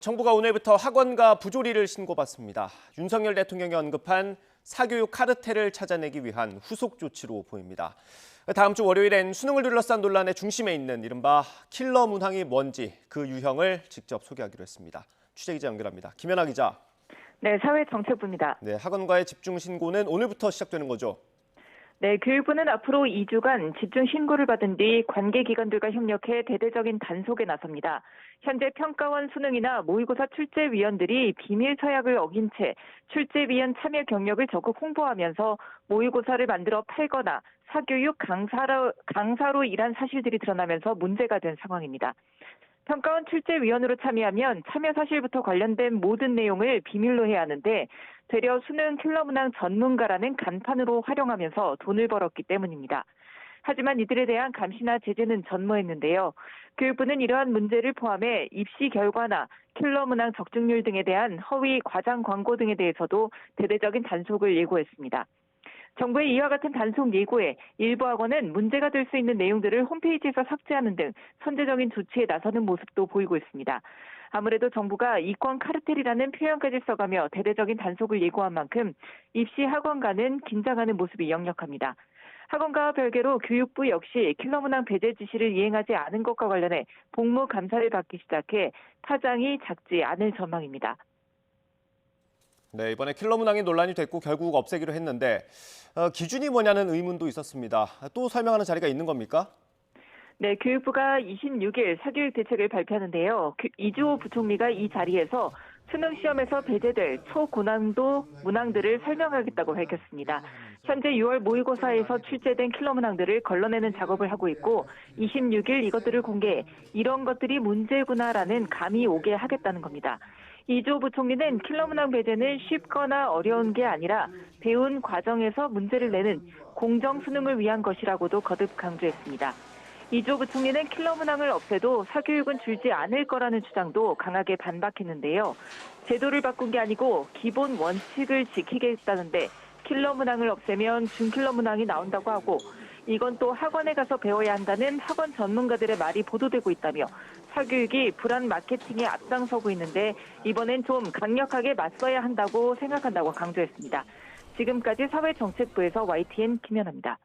정부가 오늘부터 학원가 부조리를 신고받습니다. 윤석열 대통령이 언급한 사교육 카르텔을 찾아내기 위한 후속 조치로 보입니다. 다음 주 월요일엔 수능을 둘러싼 논란의 중심에 있는 이른바 킬러 문항이 뭔지 그 유형을 직접 소개하기로 했습니다. 취재기자 연결합니다. 김연아 기자. 네, 사회정책부입니다. 네, 학원가의 집중 신고는 오늘부터 시작되는 거죠? 네, 교육부는 앞으로 2주간 집중 신고를 받은 뒤 관계기관들과 협력해 대대적인 단속에 나섭니다. 현재 평가원 수능이나 모의고사 출제위원들이 비밀 서약을 어긴 채 출제위원 참여 경력을 적극 홍보하면서 모의고사를 만들어 팔거나 사교육 강사로 일한 사실들이 드러나면서 문제가 된 상황입니다. 평가원 출제위원으로 참여하면 참여 사실부터 관련된 모든 내용을 비밀로 해야 하는데 되려 수능 킬러 문항 전문가라는 간판으로 활용하면서 돈을 벌었기 때문입니다. 하지만 이들에 대한 감시나 제재는 전무했는데요. 교육부는 이러한 문제를 포함해 입시 결과나 킬러 문항 적중률 등에 대한 허위 과장 광고 등에 대해서도 대대적인 단속을 예고했습니다. 정부의 이와 같은 단속 예고에 일부 학원은 문제가 될 수 있는 내용들을 홈페이지에서 삭제하는 등 선제적인 조치에 나서는 모습도 보이고 있습니다. 아무래도 정부가 이권 카르텔이라는 표현까지 써가며 대대적인 단속을 예고한 만큼 입시 학원가는 긴장하는 모습이 역력합니다. 학원가와 별개로 교육부 역시 킬러 문항 배제 지시를 이행하지 않은 것과 관련해 복무 감사를 받기 시작해 파장이 작지 않을 전망입니다. 네, 이번에 킬러 문항이 논란이 됐고 결국 없애기로 했는데 기준이 뭐냐는 의문도 있었습니다. 또 설명하는 자리가 있는 겁니까? 네, 교육부가 26일 사교육 대책을 발표하는데요. 이주호 부총리가 이 자리에서 수능 시험에서 배제될 초고난도 문항들을 설명하겠다고 밝혔습니다. 현재 6월 모의고사에서 출제된 킬러 문항들을 걸러내는 작업을 하고 있고 26일 이것들을 공개해 이런 것들이 문제구나라는 감이 오게 하겠다는 겁니다. 이주호 부총리는 킬러 문항 배제는 쉽거나 어려운 게 아니라 배운 과정에서 문제를 내는 공정 수능을 위한 것이라고도 거듭 강조했습니다. 이주호 부총리는 킬러 문항을 없애도 사교육은 줄지 않을 거라는 주장도 강하게 반박했는데요. 제도를 바꾼 게 아니고 기본 원칙을 지키겠다는데 킬러 문항을 없애면 준킬러 문항이 나온다고 하고 이건 또 학원에 가서 배워야 한다는 학원 전문가들의 말이 보도되고 있다며 사교육이 불안 마케팅에 앞장서고 있는데 이번엔 좀 강력하게 맞서야 한다고 생각한다고 강조했습니다. 지금까지 사회정책부에서 YTN 김연아입니다.